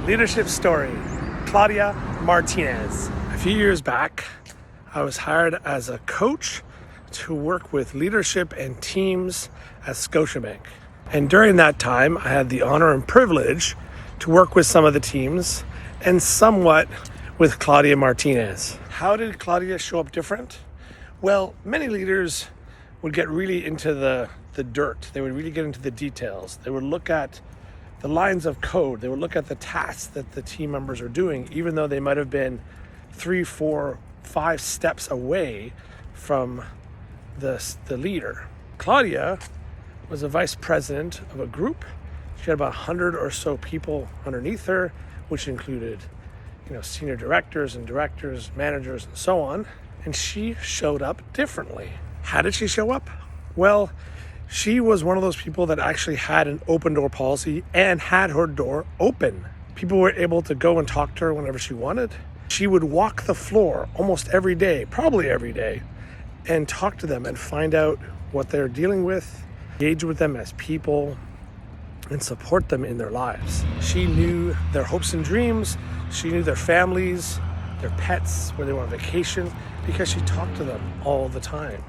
Leadership story, Claudia Martinez. A few years back, I was hired as a coach to work with leadership and teams at Scotiabank. And during that time, I had the honor and privilege to work with some of the teams and somewhat with Claudia Martinez. How did Claudia show up different? Well, many leaders would get really into the dirt. They would really get into the details. They would look at the lines of code. They would look at the tasks that the team members are doing, even though they might have been 3, 4, 5 steps away from the leader. Claudia was a vice president of a group. She had about 100 or so people underneath her, which included, senior directors and directors, managers, and so on. And she showed up differently. How did she show up? Well, she was one of those people that actually had an open door policy and had her door open. People were able to go and talk to her whenever she wanted. She would walk the floor almost every day, probably every day, and talk to them and find out what they're dealing with, engage with them as people, and support them in their lives. She knew their hopes and dreams. She knew their families, their pets, where they were on vacation, because she talked to them all the time.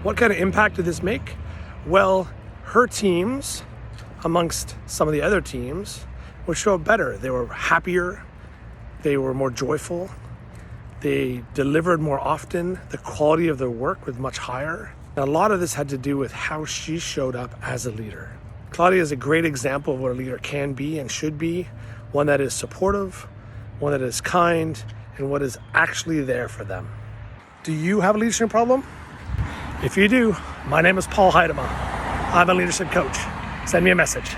What kind of impact did this make? Well, her teams, amongst some of the other teams, would show up better. They were happier. They were more joyful. They delivered more often. The quality of their work was much higher. And a lot of this had to do with how she showed up as a leader. Claudia is a great example of what a leader can be and should be, one that is supportive, one that is kind, and what is actually there for them. Do you have a leadership problem? If you do, my name is Paul Heidema. I'm a leadership coach. Send me a message.